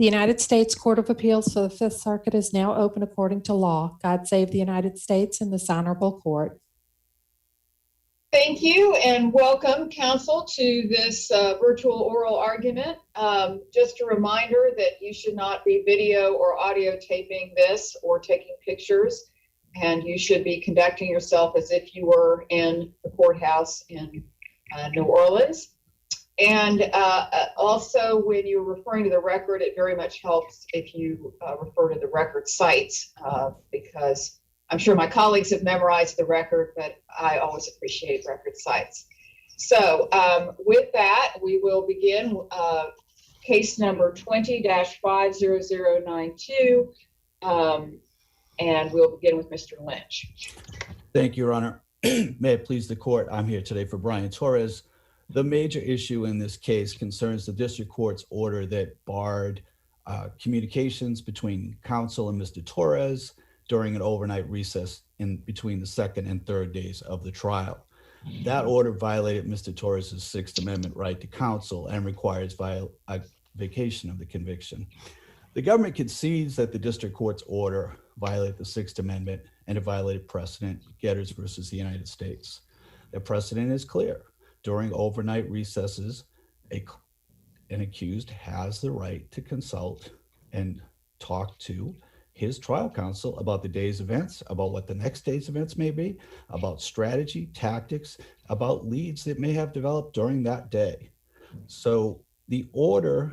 The United States Court of Appeals for the Fifth Circuit is now open according to law. God save the United States and this honorable court. Thank you and welcome, counsel, to this virtual oral argument. Just a reminder that you should not be video or audio taping this or taking pictures, and you should be conducting yourself as if you were in the courthouse in New Orleans. And also, when you're referring to the record, it very much helps if you refer to the record sites, because I'm sure my colleagues have memorized the record, but I always appreciate record sites. So with that, we will begin case number 20-50092, and we'll begin with Mr. Lynch. Thank you, Your Honor. May it please the court, I'm here today for Brian Torres. The major issue in this case concerns the district court's order that barred communications between counsel and Mr. Torres during an overnight recess in between the second and third days of the trial. That order violated Mr. Torres' Sixth Amendment right to counsel and requires vacation of the conviction. The government concedes that the district court's order violated the Sixth Amendment and it violated precedent, Getters versus the United States. The precedent is clear. During overnight recesses, an accused has the right to consult and talk to his trial counsel about the day's events, about what the next day's events may be, about strategy, tactics, about leads that may have developed during that day. So the order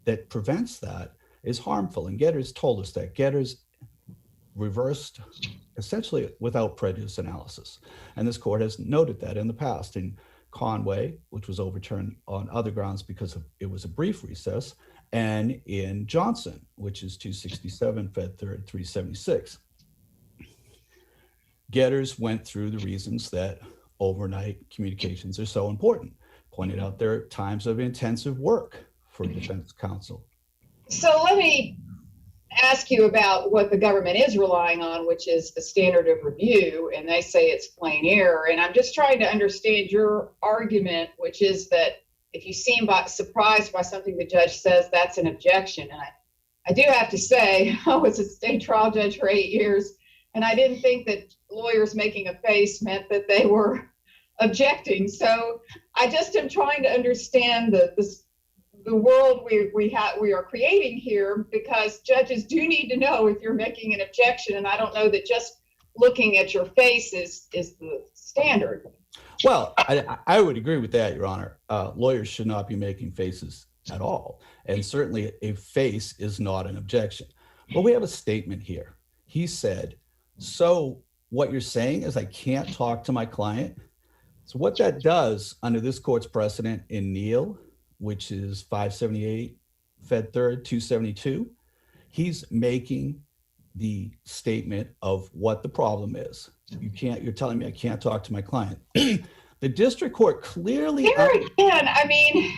that prevents that is harmful, and Getters told us that. Getters reversed essentially without prejudice analysis, and this court has noted that in the past in Conway, which was overturned on other grounds because it was a brief recess, and in Johnson, which is 267 Fed Third 376. Getters went through the reasons that overnight communications are so important, pointed out there are times of intensive work for defense counsel. So let me ask you about what the government is relying on, which is the standard of review, and they say it's plain error. And I'm just trying to understand your argument, which is that if you seem surprised by something the judge says, that's an objection. And I do have to say, I was a state trial judge for 8 years, and I didn't think that lawyers making a face meant that they were objecting. So I just am trying to understand the world we are creating here, because judges do need to know if you're making an objection, and I don't know that just looking at your face is the standard. Well, I would agree with that, Your Honor. Lawyers should not be making faces at all, and certainly a face is not an objection. But we have a statement here. He said, so what you're saying is I can't talk to my client? So what that does under this court's precedent in Neal, which is 578 Fed Third 272, he's making the statement of what the problem is. You're telling me I can't talk to my client. The district court clearly— There again, I mean,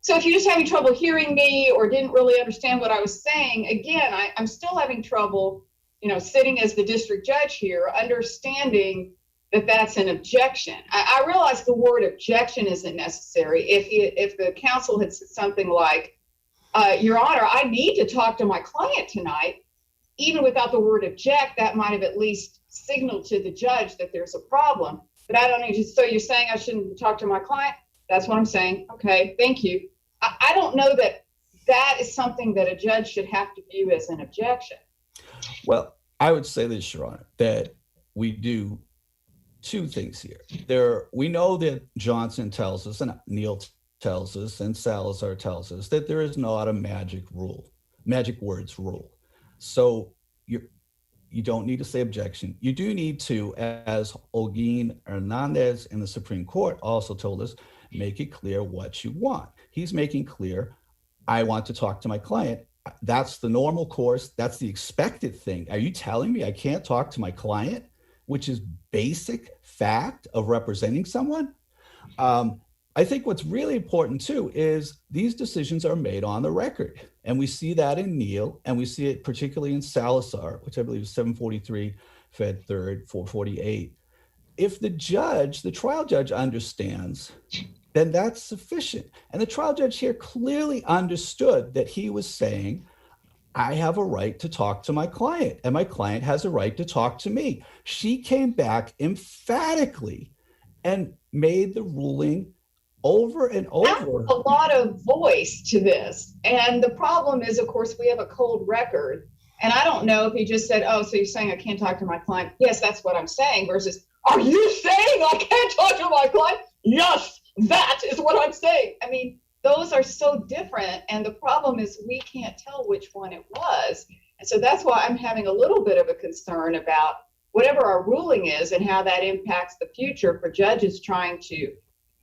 so if you're just having trouble hearing me or didn't really understand what I was saying, again, I'm still having trouble, sitting as the district judge here, understanding that that's an objection. I realize the word objection isn't necessary. If the counsel had said something like, Your Honor, I need to talk to my client tonight, even without the word object, that might have at least signaled to the judge that there's a problem. But I don't need to. So you're saying I shouldn't talk to my client? That's what I'm saying. Okay, thank you. I don't know that that is something that a judge should have to view as an objection. Well, I would say this, Your Honor, that we do two things here. We know that Johnson tells us, and Neal tells us, and Salazar tells us that there is not a magic words rule. So you don't need to say objection. You do need to, as Olguin Hernandez in the Supreme Court also told us, make it clear what you want. He's making clear, I want to talk to my client. That's the normal course. That's the expected thing. Are you telling me I can't talk to my client, which is basic fact of representing someone? I think what's really important too is these decisions are made on the record. And we see that in Neal, and we see it particularly in Salazar, which I believe is 743 Fed Third 448. If the trial judge understands then that's sufficient. And the trial judge here clearly understood that he was saying, I have a right to talk to my client, and my client has a right to talk to me. She came back emphatically and made the ruling over and over. That's a lot of voice to this. And the problem is, of course, we have a cold record. And I don't know if he just said, oh, so you're saying I can't talk to my client? Yes, that's what I'm saying. Versus, are you saying I can't talk to my client? Yes, that is what I'm saying. I mean, those are so different. And the problem is we can't tell which one it was. And so that's why I'm having a little bit of a concern about whatever our ruling is and how that impacts the future for judges trying to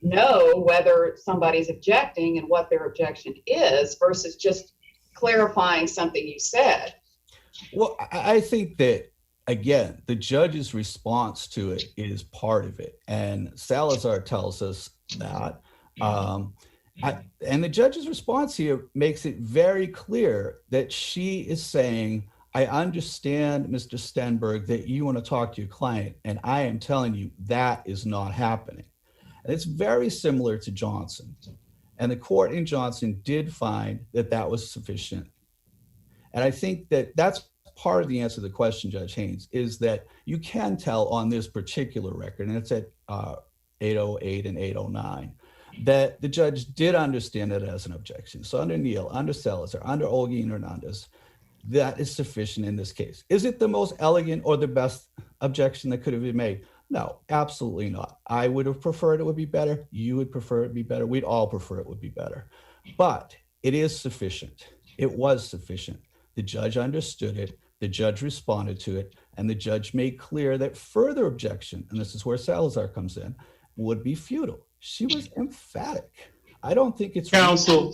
know whether somebody's objecting and what their objection is versus just clarifying something you said. Well, I think that, again, the judge's response to it is part of it. And Salazar tells us that. And the judge's response here makes it very clear that she is saying, I understand, Mr. Stenberg, that you want to talk to your client, and I am telling you that is not happening. And it's very similar to Johnson. And the court in Johnson did find that that was sufficient. And I think that that's part of the answer to the question, Judge Haynes, is that you can tell on this particular record, and it's at 808 and 809, that the judge did understand it as an objection. So under Neal, under Salazar, under Olguin Hernandez, that is sufficient in this case. Is it the most elegant or the best objection that could have been made? No, absolutely not. I would have preferred it would be better. You would prefer it would be better. We'd all prefer it would be better. But it is sufficient. It was sufficient. The judge understood it. The judge responded to it. And the judge made clear that further objection, and this is where Salazar comes in, would be futile. She was emphatic. I don't think it's Counsel,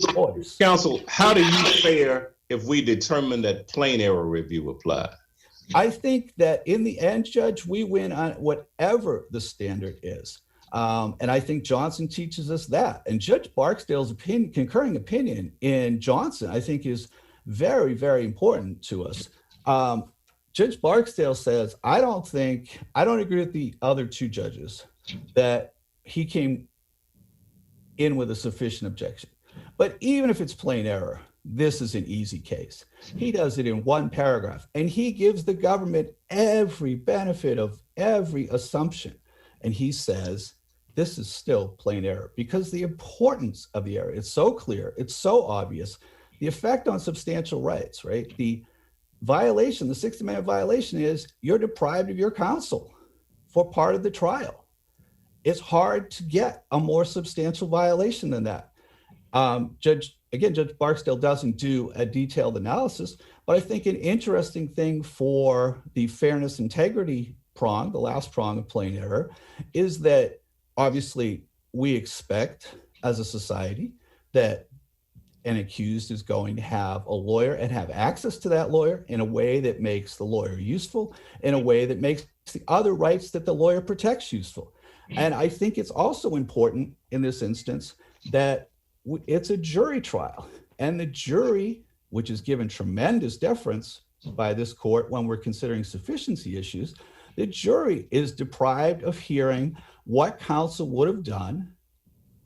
how do you fare if we determine that plain error review applies? I think that in the end, Judge, we win on whatever the standard is. And I think Johnson teaches us that. And Judge Barksdale's concurring opinion in Johnson, I think, is very, very important to us. Judge Barksdale says, I don't agree with the other two judges that he came in with a sufficient objection. But even if it's plain error, this is an easy case. He does it in one paragraph, and he gives the government every benefit of every assumption. And he says, this is still plain error because the importance of the error, it's so clear, it's so obvious. The effect on substantial rights, right? The violation, the 60-minute violation is you're deprived of your counsel for part of the trial. It's hard to get a more substantial violation than that. Judge Barksdale doesn't do a detailed analysis, but I think an interesting thing for the fairness integrity prong, the last prong of plain error, is that obviously we expect as a society that an accused is going to have a lawyer and have access to that lawyer in a way that makes the lawyer useful, in a way that makes the other rights that the lawyer protects useful. And I think it's also important in this instance that it's a jury trial, and the jury, which is given tremendous deference by this court when we're considering sufficiency issues, the jury is deprived of hearing what counsel would have done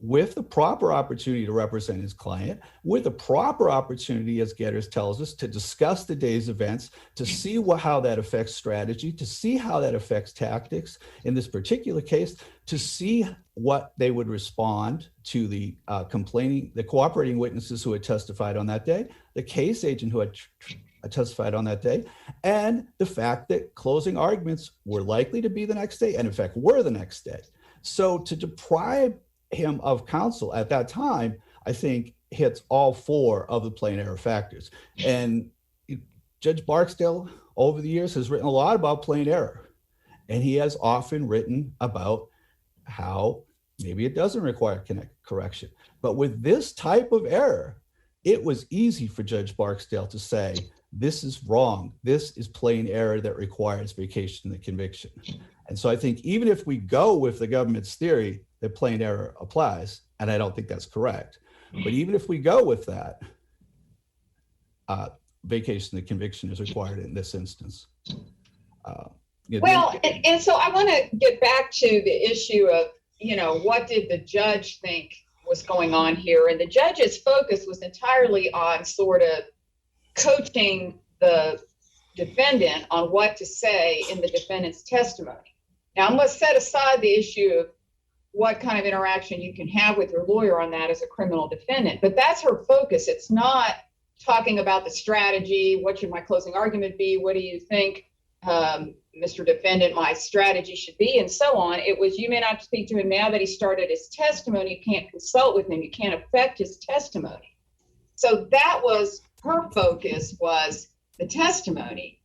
with the proper opportunity to represent his client, with the proper opportunity, as Getters tells us, to discuss the day's events, to see how that affects strategy, to see how that affects tactics in this particular case, to see what they would respond to the cooperating witnesses who had testified on that day, the case agent who had testified on that day, and the fact that closing arguments were likely to be the next day, and in fact were the next day. So to deprive him of counsel at that time, I think hits all four of the plain error factors. And Judge Barksdale over the years has written a lot about plain error. And he has often written about how maybe it doesn't require correction. But with this type of error, it was easy for Judge Barksdale to say, this is wrong. This is plain error that requires vacation of the conviction. And so I think even if we go with the government's theory that plain error applies, and I don't think that's correct, but even if we go with that, vacation of the conviction is required in this instance. And so I want to get back to the issue of, what did the judge think was going on here. And the judge's focus was entirely on sort of coaching the defendant on what to say in the defendant's testimony. Now, I'm going to set aside the issue of what kind of interaction you can have with your lawyer on that as a criminal defendant, but that's her focus. It's not talking about the strategy. What should my closing argument be? What do you think, Mr. Defendant, my strategy should be, and so on. It was, you may not speak to him now that he started his testimony. You can't consult with him. You can't affect his testimony. So that was her focus, was the testimony.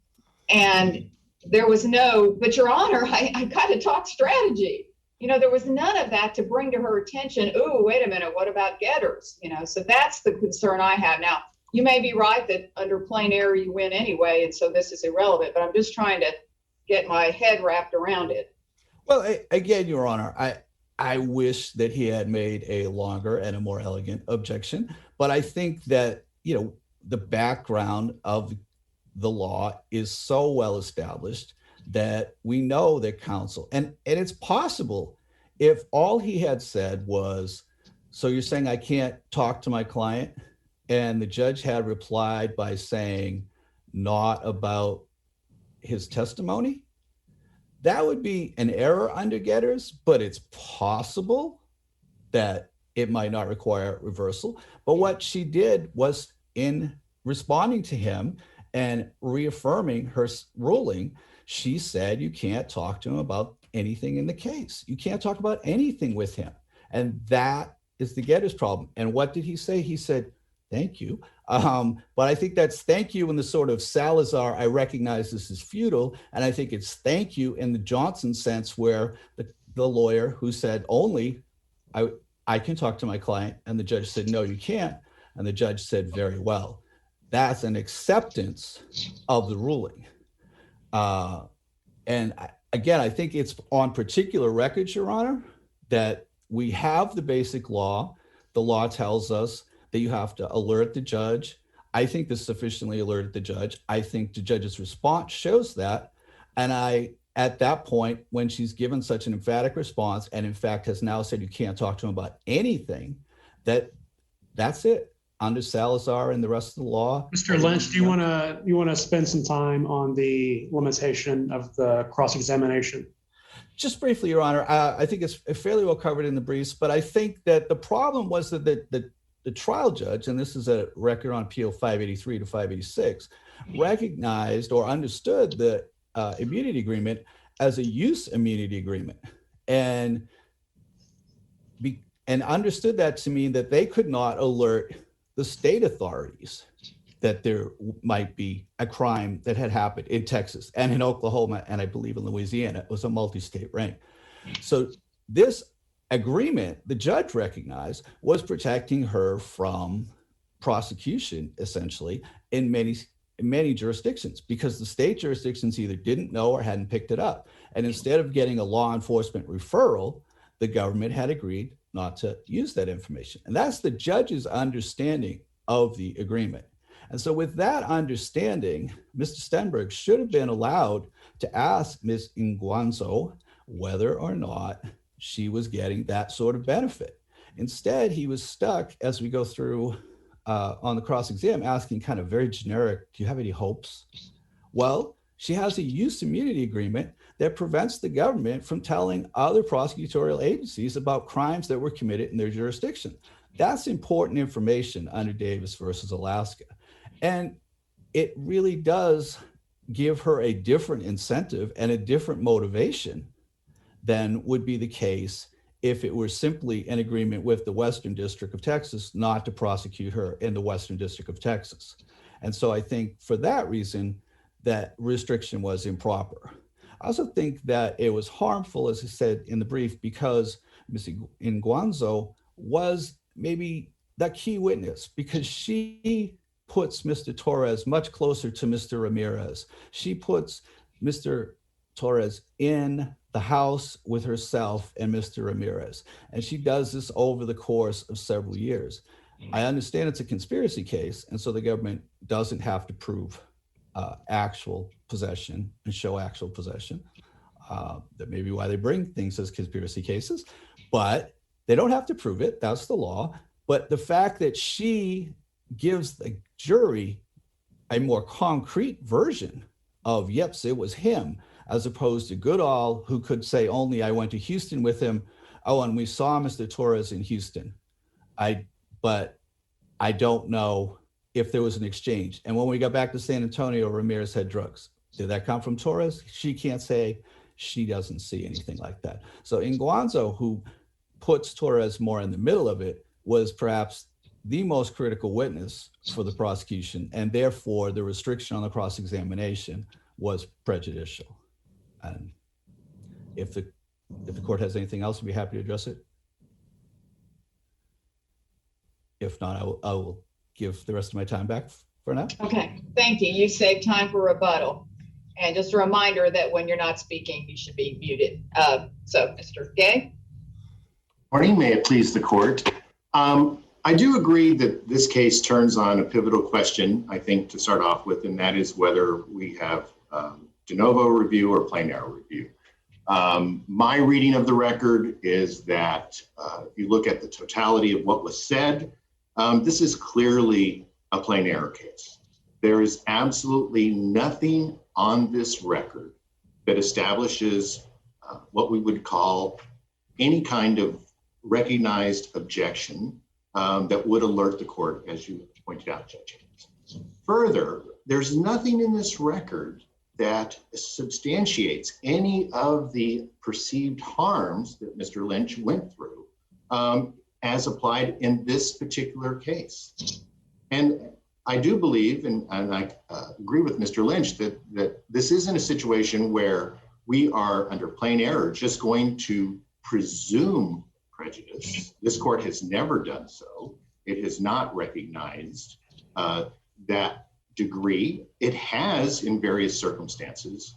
And there was no, but Your Honor, I got to talk strategy. There was none of that to bring to her attention. Oh, wait a minute, what about getters? So that's the concern I have. Now, you may be right that under plain error you win anyway, and so this is irrelevant, but I'm just trying to get my head wrapped around it. Well, again, Your Honor, I wish that he had made a longer and a more elegant objection, but I think that, the background of the law is so well established that we know that counsel, and it's possible if all he had said was, so you're saying I can't talk to my client? And the judge had replied by saying, not about his testimony, that would be an error under getters, but it's possible that it might not require reversal. But what she did was, in responding to him and reaffirming her ruling, she said, you can't talk to him about anything in the case. You can't talk about anything with him. And that is the getters problem. And what did he say? He said, thank you. But I think that's thank you in the sort of Salazar, I recognize this is futile. And I think it's thank you in the Johnson sense, where the lawyer who said only, I can talk to my client. And the judge said, no, you can't. And the judge said, very well. That's an acceptance of the ruling. And again, I think it's on particular records, Your Honor, that we have the basic law. The law tells us that you have to alert the judge. I think this sufficiently alerted the judge. I think the judge's response shows that. And at that point, when she's given such an emphatic response, and in fact has now said you can't talk to him about anything, that's it. Under Salazar and the rest of the law. Mr. Lynch, do you want to spend some time on the limitation of the cross-examination? Just briefly, Your Honor, I think it's fairly well covered in the briefs, but I think that the problem was that the trial judge, and this is a record on appeal 583 to 586, recognized or understood the immunity agreement as a use immunity agreement, and understood that to mean that they could not alert the state authorities that there might be a crime that had happened in Texas and in Oklahoma, and I believe in Louisiana. It was a multi-state ring. So this agreement, the judge recognized, was protecting her from prosecution, essentially, in many jurisdictions, because the state jurisdictions either didn't know or hadn't picked it up. And instead of getting a law enforcement referral, the government had agreed not to use that information. And that's the judge's understanding of the agreement. And so with that understanding, Mr. Stenberg should have been allowed to ask Ms. Nguanzo whether or not she was getting that sort of benefit. Instead, he was stuck, as we go through on the cross-exam, asking kind of very generic, do you have any hopes? Well, she has a use immunity agreement that prevents the government from telling other prosecutorial agencies about crimes that were committed in their jurisdiction. That's important information under Davis versus Alaska. And it really does give her a different incentive and a different motivation than would be the case if it were simply an agreement with the Western District of Texas not to prosecute her in the Western District of Texas. And so I think for that reason, that restriction was improper. I also think that it was harmful, as I said in the brief, because Ms. Nguanzo was maybe the key witness, because she puts Mr. Torres much closer to Mr. Ramirez. She puts Mr. Torres in the house with herself and Mr. Ramirez. And she does this over the course of several years. I understand it's a conspiracy case, and so the government doesn't have to prove actual possession and show actual possession. That may be why they bring things as conspiracy cases, but They don't have to prove it. That's the law. But the fact that she gives the jury a more concrete version of, yep, it was him, as opposed to Goodall, who could say only, I went to Houston with him. Oh, and we saw Mr. Torres in Houston. But I don't know if there was an exchange. And when we got back to San Antonio, Ramirez had drugs. Did that come from Torres? She can't say. She doesn't see anything like that. So Inguanzo, who puts Torres more in the middle of it, was perhaps the most critical witness for the prosecution, and therefore the restriction on the cross-examination was prejudicial. And if the court has anything else, I'd be happy to address it. If not, I will give the rest of my time back for now. Okay, thank you. You saved time for rebuttal. And just a reminder that when you're not speaking, you should be muted. So, Mr. Gay? Morning, may it please the court. I do agree that this case turns on a pivotal question, I think, to start off with, and that is whether we have de novo review or plain error review. My reading of the record is that if you look at the totality of what was said, this is clearly a plain error case. There is absolutely nothing on this record that establishes what we would call any kind of recognized objection that would alert the court, as you pointed out, Judge Haynes. Further, there's nothing in this record that substantiates any of the perceived harms that Mr. Lynch went through as applied in this particular case. And I do believe, and I agree with Mr. Lynch, that this isn't a situation where we are under plain error just going to presume prejudice. This court has never done so. It has not recognized that degree. It has, in various circumstances,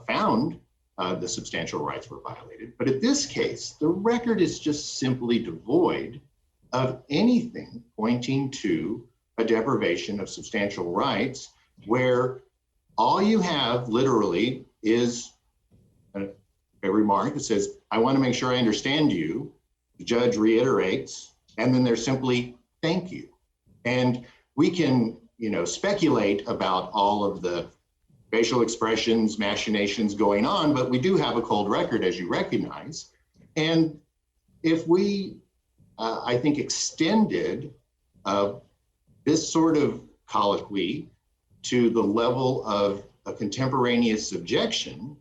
found the substantial rights were violated. But in this case, the record is just simply devoid of anything pointing to a deprivation of substantial rights, where all you have literally is a remark that says, I want to make sure I understand you. The judge reiterates, and then there's simply thank you. And we can, speculate about all of the facial expressions, machinations going on, but we do have a cold record, as you recognize. And if we, I think, extended this sort of colloquy to the level of a contemporaneous objection,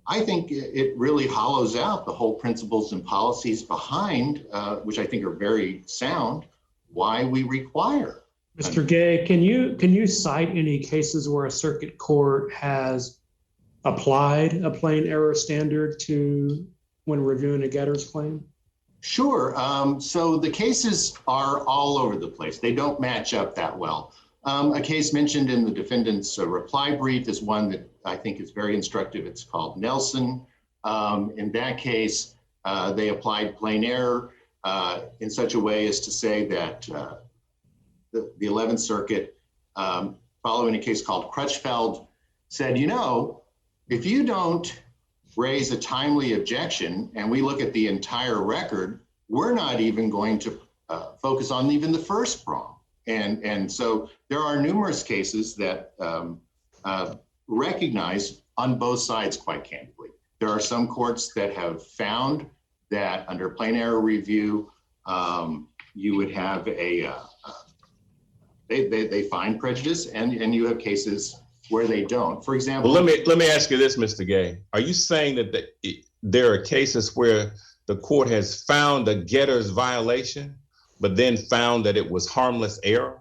I think it really hollows out the whole principles and policies behind, which I think are very sound, why we require. Mr. Gay, can you cite any cases where a circuit court has applied a plain error standard to when reviewing a getter's claim? Sure. So the cases are all over the place. They don't match up that well. A case mentioned in the defendant's reply brief is one that I think is very instructive. It's called Nelson. In that case, they applied plain error in such a way as to say that the 11th Circuit, following a case called Crutchfeld, said, if you don't raise a timely objection and we look at the entire record, we're not even going to focus on even the first prong. And so there are numerous cases that recognize on both sides, quite candidly. There are some courts that have found that under plain error review, you would have they find prejudice, and you have cases where they don't. For example, well, let me ask you this, Mr. Gay. Are you saying that there are cases where the court has found a getter's violation, but then found that it was harmless error?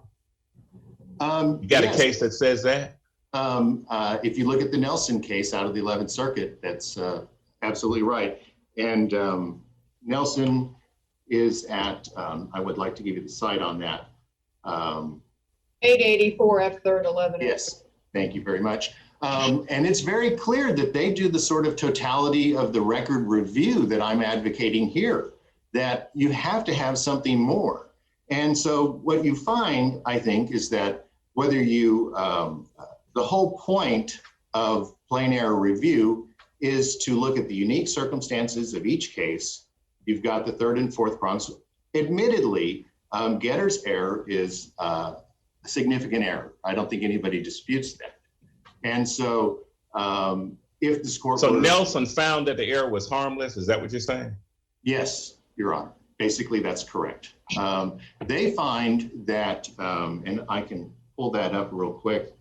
You got yes. A case that says that? If you look at the Nelson case out of the 11th Circuit, that's absolutely right. And Nelson is at, I would like to give you the site on that. 884 F 3rd 11. Yes, thank you very much. And it's very clear that they do the sort of totality of the record review that I'm advocating here, that you have to have something more. And so what you find, I think, is that whether you, the whole point of plain error review is to look at the unique circumstances of each case you've got the third and fourth prongs. Admittedly, Getter's error is a significant error. I don't think anybody disputes that. And so if this court— So Nelson found that the error was harmless. Is that what you're saying? Yes, Your Honor. Basically, that's correct. They find that, and I can pull that up real quick.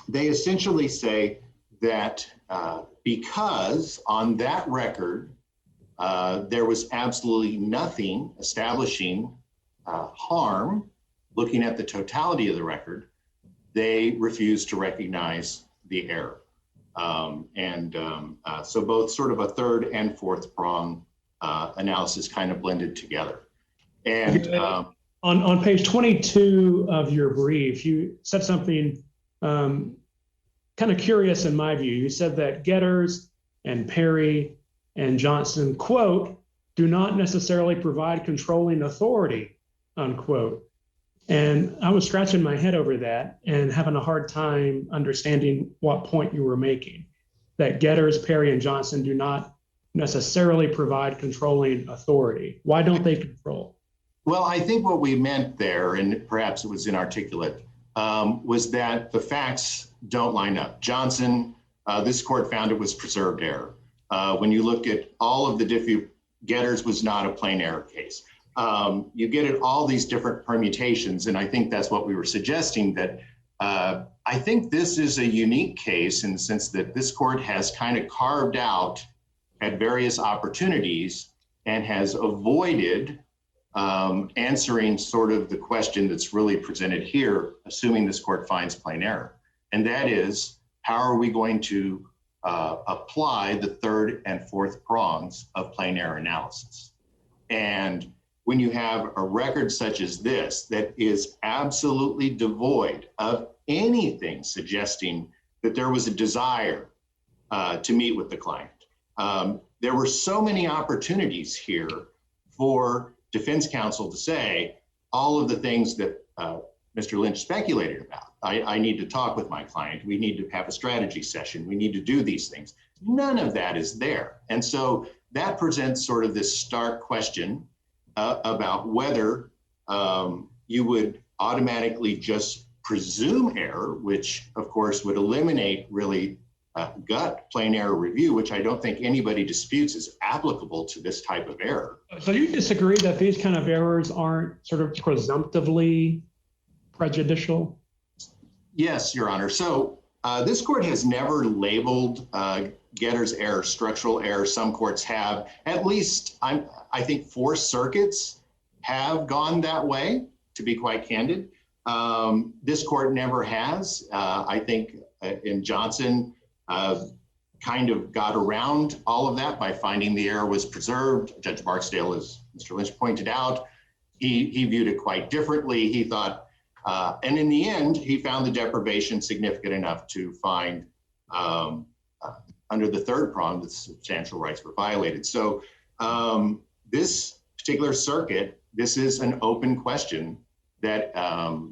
They essentially say that because on that record, there was absolutely nothing establishing harm, looking at the totality of the record, they refused to recognize the error. So both sort of a third and fourth prong analysis kind of blended together. And on page 22 of your brief, you said something kind of curious in my view. You said that Getters and Perry and Johnson, quote, do not necessarily provide controlling authority, unquote. And I was scratching my head over that and having a hard time understanding what point you were making, that Getters, Perry, and Johnson do not necessarily provide controlling authority. Why don't they control? Well, I think what we meant there, and perhaps it was inarticulate, was that the facts don't line up. Johnson, this court found it was preserved error. When you look at all of the Getters was not a plain error case. You get at all these different permutations, and I think that's what we were suggesting, that I think this is a unique case in the sense that this court has kind of carved out at various opportunities and has avoided answering sort of the question that's really presented here, assuming this court finds plain error. And that is, how are we going to apply the third and fourth prongs of plain error analysis? And when you have a record such as this that is absolutely devoid of anything suggesting that there was a desire to meet with the client, there were so many opportunities here for defense counsel to say all of the things that Mr. Lynch speculated about. I need to talk with my client. We need to have a strategy session. We need to do these things. None of that is there. And so that presents sort of this stark question about whether you would automatically just presume error, which of course would eliminate really gut plain error review, which I don't think anybody disputes is applicable to this type of error. So you disagree that these kind of errors aren't sort of presumptively prejudicial? Yes, Your Honor. So this court has never labeled Getter's error structural error. Some courts have. At least I think 4 circuits have gone that way, to be quite candid. This court never has. I think in Johnson kind of got around all of that by finding the error was preserved. Judge Barksdale, as Mr. Lynch pointed out, he viewed it quite differently. He thought, and in the end, he found the deprivation significant enough to find under the third prong that substantial rights were violated. So this particular circuit, this is an open question that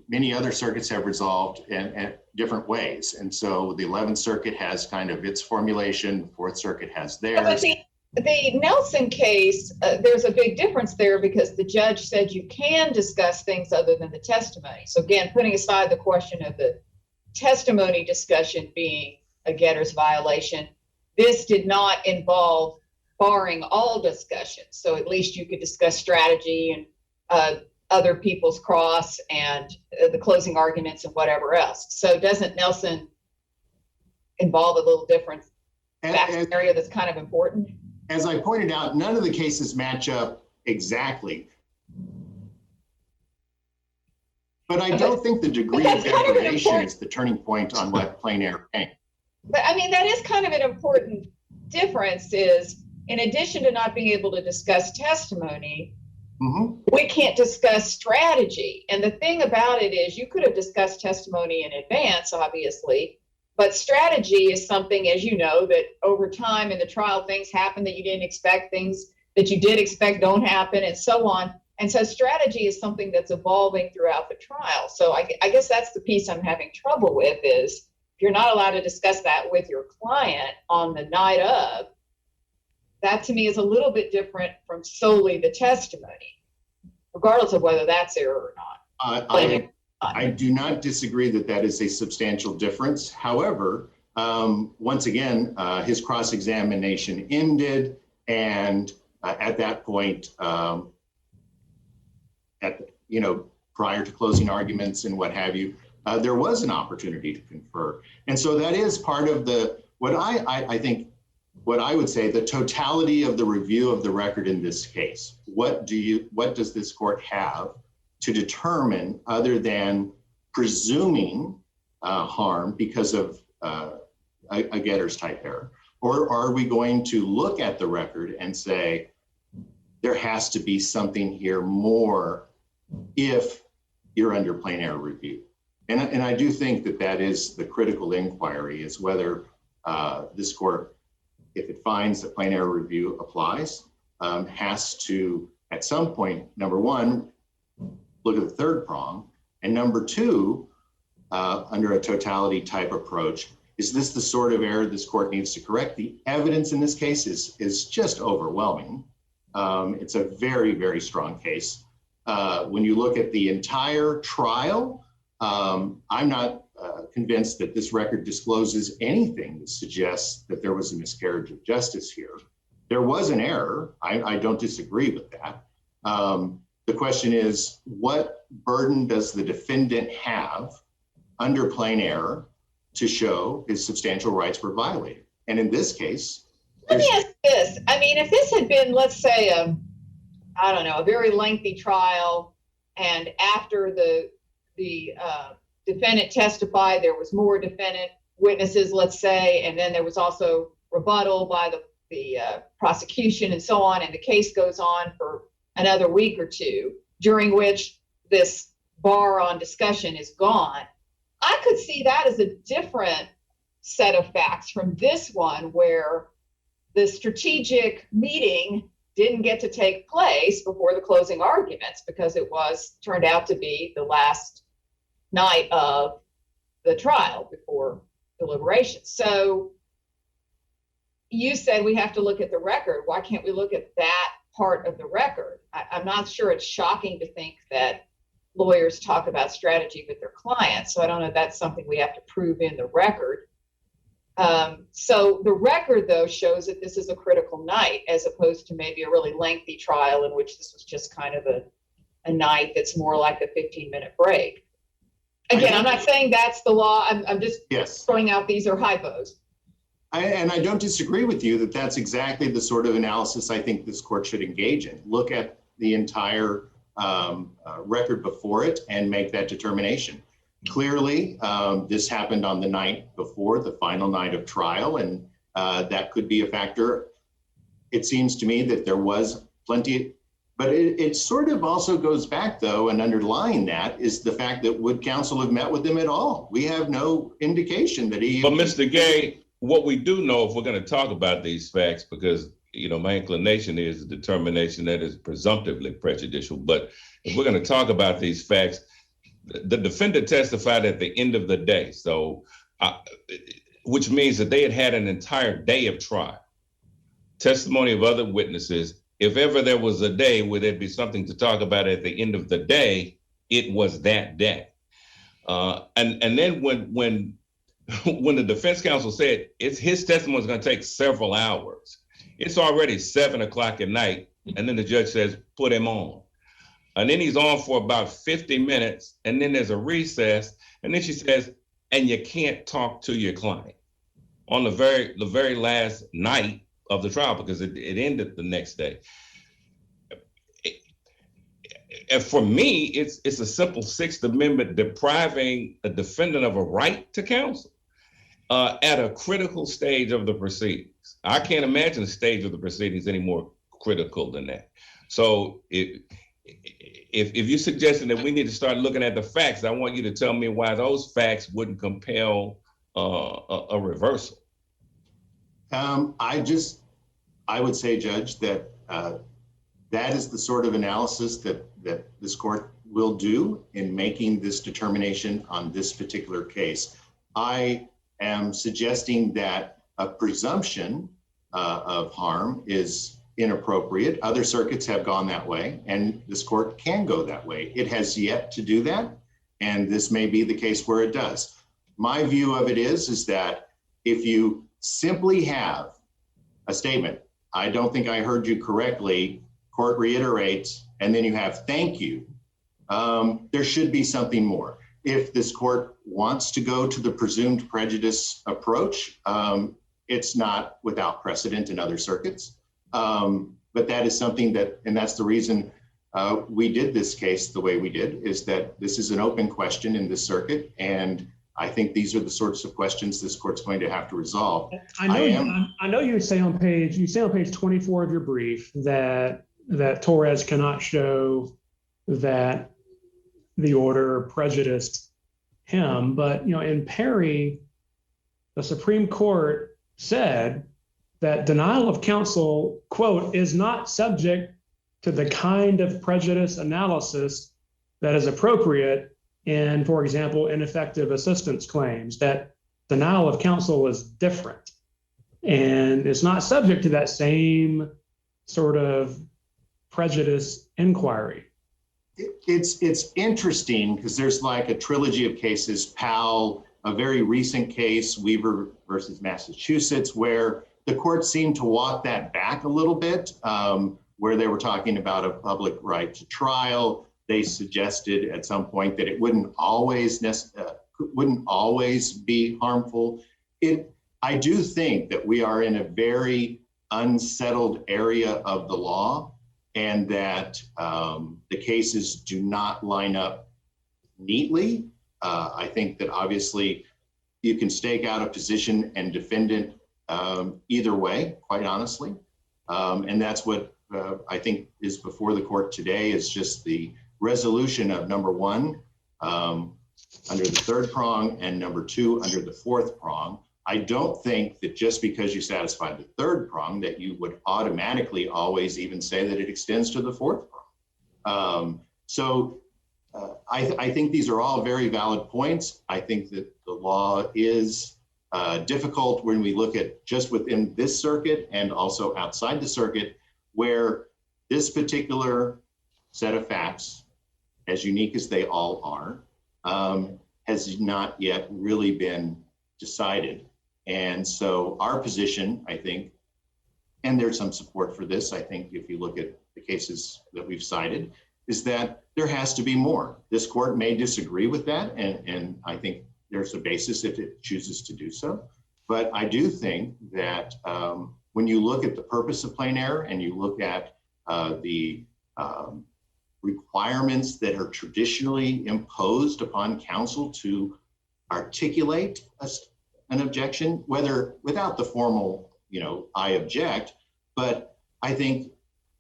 many other circuits have resolved in different ways. And so the 11th Circuit has kind of its formulation, the 4th Circuit has theirs. But the Nelson case, there's a big difference there because the judge said you can discuss things other than the testimony. So again, putting aside the question of the testimony discussion being a Getter's violation, this did not involve barring all discussions. So at least you could discuss strategy and other people's cross and the closing arguments and whatever else. So doesn't Nelson involve a little different fact area that's kind of important? As I pointed out, none of the cases match up exactly. But I don't think the degree of deprivation is the turning point on what plain error came. But I mean, that is kind of an important difference is, in addition to not being able to discuss testimony, we can't discuss strategy. And the thing about it is you could have discussed testimony in advance, obviously, but strategy is something, as you know, that over time in the trial, things happen that you didn't expect, things that you did expect don't happen, and so on. And so strategy is something that's evolving throughout the trial. So I guess that's the piece I'm having trouble with is if you're not allowed to discuss that with your client on the night of, that to me is a little bit different from solely the testimony, regardless of whether that's error or not. I do not disagree that that is a substantial difference. However, once again, his cross-examination ended, and at that point, prior to closing arguments and what have you, there was an opportunity to confer. And so that is part of what I would say, the totality of the review of the record in this case. What does this court have to determine, other than presuming harm because of a Getter's type error? Or are we going to look at the record and say, there has to be something here more if you're under plain error review? And I do think that is the critical inquiry, is whether this court, if it finds that plain error review applies, has to, at some point, number one, look at the third prong, and number two, under a totality type approach, is this the sort of error this court needs to correct? The evidence in this case is just overwhelming. It's a very, very strong case. When you look at the entire trial, I'm not convinced that this record discloses anything that suggests that there was a miscarriage of justice here. There was an error. I don't disagree with that. The question is, what burden does the defendant have under plain error to show his substantial rights were violated? And in this case, let me ask this. I mean, if this had been, let's say, a very lengthy trial, and after the defendant testified, there was more defendant witnesses, let's say, and then there was also rebuttal by the prosecution and so on, and the case goes on for another week or two, during which this bar on discussion is gone. I could see that as a different set of facts from this one, where the strategic meeting didn't get to take place before the closing arguments because it turned out to be the last night of the trial before deliberation. So you said we have to look at the record. Why can't we look at that part of the record? I'm not sure it's shocking to think that lawyers talk about strategy with their clients. So I don't know if that's something we have to prove in the record. So the record, though, shows that this is a critical night, as opposed to maybe a really lengthy trial in which this was just kind of a night that's more like a 15-minute break. Again, I'm not saying that's the law. I'm just throwing out these are hypos. And I don't disagree with you that that's exactly the sort of analysis I think this court should engage in. Look at the entire record before it and make that determination. Clearly, this happened on the night before the final night of trial, and that could be a factor. It seems to me that there was plenty, but it sort of also goes back, though, and underlying that is the fact that would counsel have met with him at all? We have no indication that he... But Mr. Gay, what we do know, if we're going to talk about these facts, because my inclination is a determination that is presumptively prejudicial, but if we're going to talk about these facts, the defendant testified at the end of the day, so which means that they had an entire day of trial. Testimony of other witnesses. If ever there was a day where there'd be something to talk about at the end of the day, it was that day. And then when the defense counsel said his testimony is going to take several hours, it's already 7:00 at night, and then the judge says, put him on. And then he's on for about 50 minutes, and then there's a recess, and then she says, and you can't talk to your client on the very last night of the trial, because it ended the next day. And for me, it's a simple Sixth Amendment depriving a defendant of a right to counsel at a critical stage of the proceedings. I can't imagine a stage of the proceedings any more critical than that. So if you're suggesting that we need to start looking at the facts, I want you to tell me why those facts wouldn't compel a reversal. I would say, Judge, that that is the sort of analysis that this court will do in making this determination on this particular case. I am suggesting that a presumption of harm is inappropriate. Other circuits have gone that way, and this court can go that way. It has yet to do that, and this may be the case where it does. My view of it is that if you simply have a statement, I don't think I heard you correctly, court reiterates, and then you have thank you, there should be something more. If this court wants to go to the presumed prejudice approach, it's not without precedent in other circuits. But that is something that, and that's the reason we did this case the way we did, is that this is an open question in this circuit. And I think these are the sorts of questions this court's going to have to resolve. I know you say on page 24 of your brief that Torres cannot show that the order prejudiced him, but in Perry, the Supreme Court said that denial of counsel, quote, is not subject to the kind of prejudice analysis that is appropriate in, for example, ineffective assistance claims. That denial of counsel is different, and it's not subject to that same sort of prejudice inquiry. It's interesting because there's like a trilogy of cases, Powell, a very recent case, Weaver versus Massachusetts, where the court seemed to walk that back a little bit, where they were talking about a public right to trial. They suggested at some point that it wouldn't always be harmful. I do think that we are in a very unsettled area of the law, and that the cases do not line up neatly. I think that obviously you can stake out a position and defend it either way, quite honestly. And that's what I think is before the court today, is just the resolution of number one, under the third prong, and number two, under the fourth prong. I don't think that just because you satisfy the third prong that you would automatically always even say that it extends to the fourth prong. I think these are all very valid points. I think that the law is difficult when we look at just within this circuit and also outside the circuit, where this particular set of facts, as unique as they all are, has not yet really been decided. And so our position, I think, and there's some support for this, I think, if you look at the cases that we've cited, is that there has to be more. This court may disagree with that, and I think there's a basis if it chooses to do so. But I do think that when you look at the purpose of plain error and you look at the requirements that are traditionally imposed upon counsel to articulate an objection, whether without the formal, I object, but I think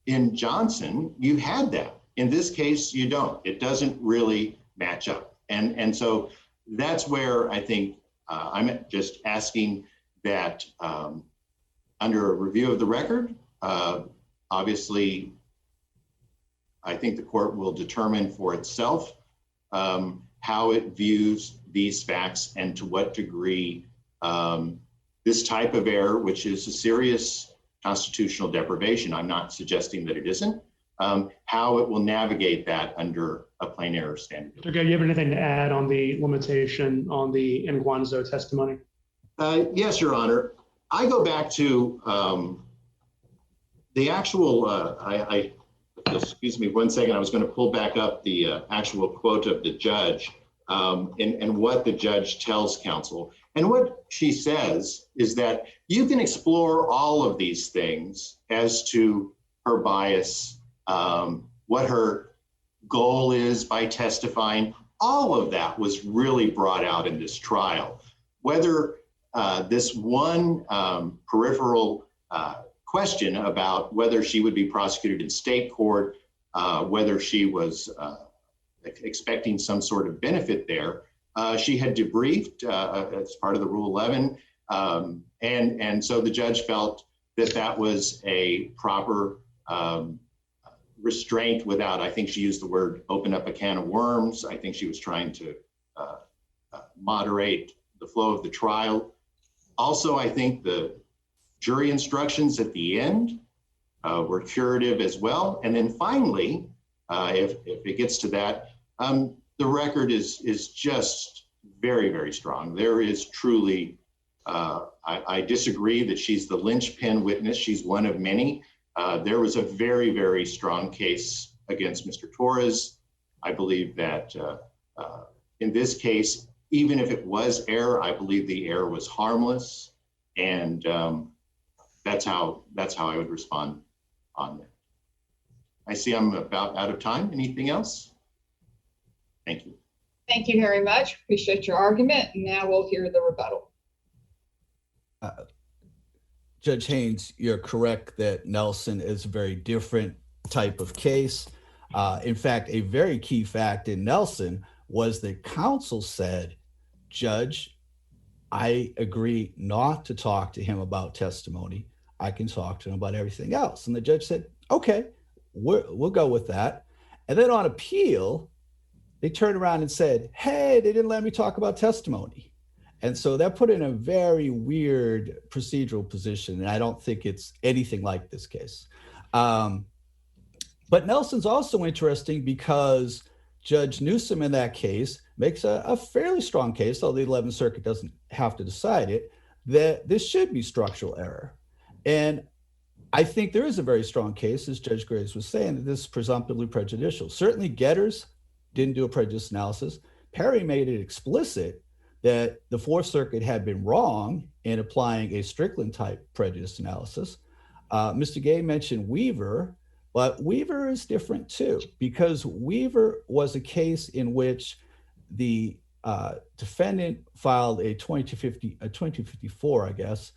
in Johnson, you had that. In this case, you don't. It doesn't really match up. And so that's where I think I'm just asking that under a review of the record, obviously, I think the court will determine for itself how it views these facts and to what degree this type of error, which is a serious constitutional deprivation, I'm not suggesting that it isn't, how it will navigate that under a plain error standard. Okay, you have anything to add on the limitation on the Nguanzo testimony? Yes, Your Honor. I go back to the actual, excuse me 1 second, I was going to pull back up the actual quote of the judge and what the judge tells counsel. And what she says is that you can explore all of these things as to her bias, what her goal is by testifying. All of that was really brought out in this trial. Whether this one peripheral question about whether she would be prosecuted in state court, whether she was expecting some sort of benefit there, she had debriefed as part of the Rule 11. And so the judge felt that that was a proper restraint without, I think she used the word, open up a can of worms. I think she was trying to moderate the flow of the trial. Also, I think the jury instructions at the end were curative as well. And then finally, if it gets to that, the record is just very, very strong. There is truly, I disagree that she's the linchpin witness. She's one of many. There was a very, very strong case against Mr. Torres. I believe that in this case, even if it was error, I believe the error was harmless. And that's how I would respond on that. I see I'm about out of time. Anything else? Thank you. Thank you very much. Appreciate your argument. Now we'll hear the rebuttal. Judge Haynes, you're correct that Nelson is a very different type of case. In fact, a very key fact in Nelson was that counsel said, Judge, I agree not to talk to him about testimony. I can talk to him about everything else. And the judge said, okay, we'll go with that. And then on appeal, they turned around and said, hey, they didn't let me talk about testimony. And so that put in a very weird procedural position. And I don't think it's anything like this case. But Nelson's also interesting because Judge Newsom in that case makes a fairly strong case, although the 11th Circuit doesn't have to decide it, that this should be structural error. And I think there is a very strong case, as Judge Graves was saying, that this is presumptively prejudicial. Certainly Getters didn't do a prejudice analysis. Perry made it explicit that the Fourth Circuit had been wrong in applying a Strickland type prejudice analysis. Mr. Gay mentioned Weaver, but Weaver is different too, because Weaver was a case in which the defendant filed a 2254, I guess,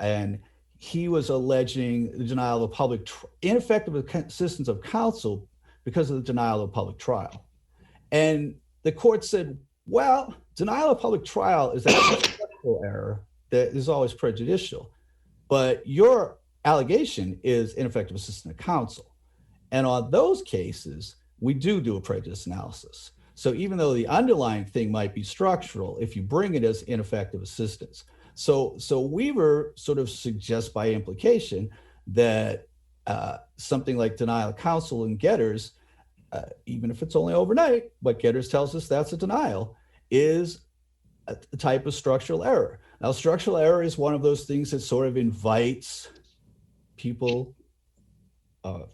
and he was alleging the denial of public ineffective assistance of counsel because of the denial of public trial. And the court said, well, denial of public trial is a structural error that is always prejudicial, but your allegation is ineffective assistance of counsel. And on those cases, we do a prejudice analysis. So even though the underlying thing might be structural, if you bring it as ineffective assistance. So Weaver sort of suggests by implication that something like denial of counsel in Getters, even if it's only overnight, but Getters tells us that's a denial, is a type of structural error. Now, structural error is one of those things that sort of invites people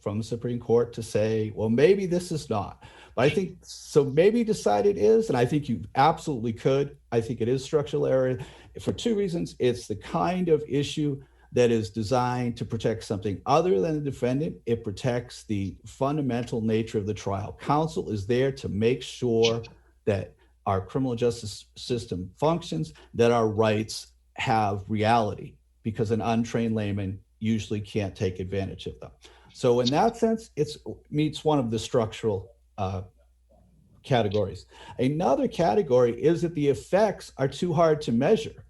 from the Supreme Court to say, well, maybe this is not. But I think, so maybe decide it is, and I think you absolutely could. I think it is structural error for two reasons. It's the kind of issue that is designed to protect something other than the defendant. It protects the fundamental nature of the trial. Counsel is there to make sure that our criminal justice system functions, that our rights have reality, because an untrained layman usually can't take advantage of them. So in that sense, it meets one of the structural categories. Another category is that the effects are too hard to measure.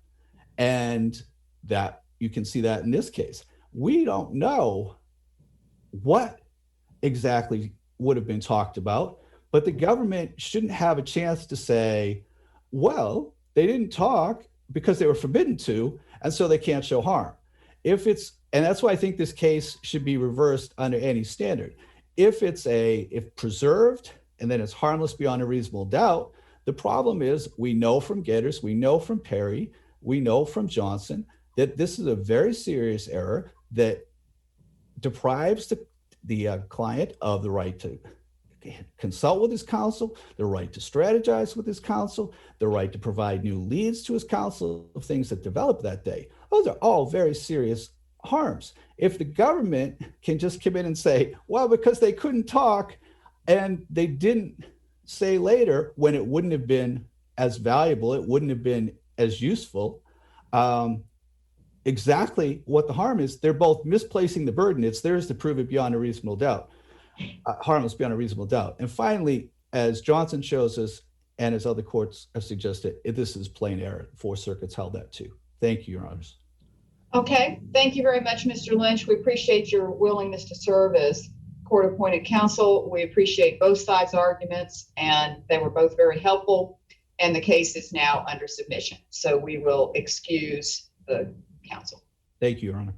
And that you can see that in this case. We don't know what exactly would have been talked about, but the government shouldn't have a chance to say, well, they didn't talk because they were forbidden to, and so they can't show harm. And that's why I think this case should be reversed under any standard. If preserved and then it's harmless beyond a reasonable doubt, the problem is we know from Getters, we know from Perry, we know from Johnson that this is a very serious error that deprives the client of the right to consult with his counsel, the right to strategize with his counsel, the right to provide new leads to his counsel of things that develop that day. Those are all very serious harms. If the government can just come in and say, well, because they couldn't talk and they didn't say later when it wouldn't have been as valuable, it wouldn't have been as useful, exactly what the harm is, they're both misplacing the burden. It's theirs to prove it beyond a reasonable doubt, harmless beyond a reasonable doubt. And finally, as Johnson shows us, and as other courts have suggested, this is plain error. Four circuits held that too. Thank you, Your Honors. Okay, thank you very much, Mr. Lynch. We appreciate your willingness to serve as court-appointed counsel. We appreciate both sides' arguments, and they were both very helpful. And the case is now under submission. So we will excuse the counsel. Thank you, Your Honor.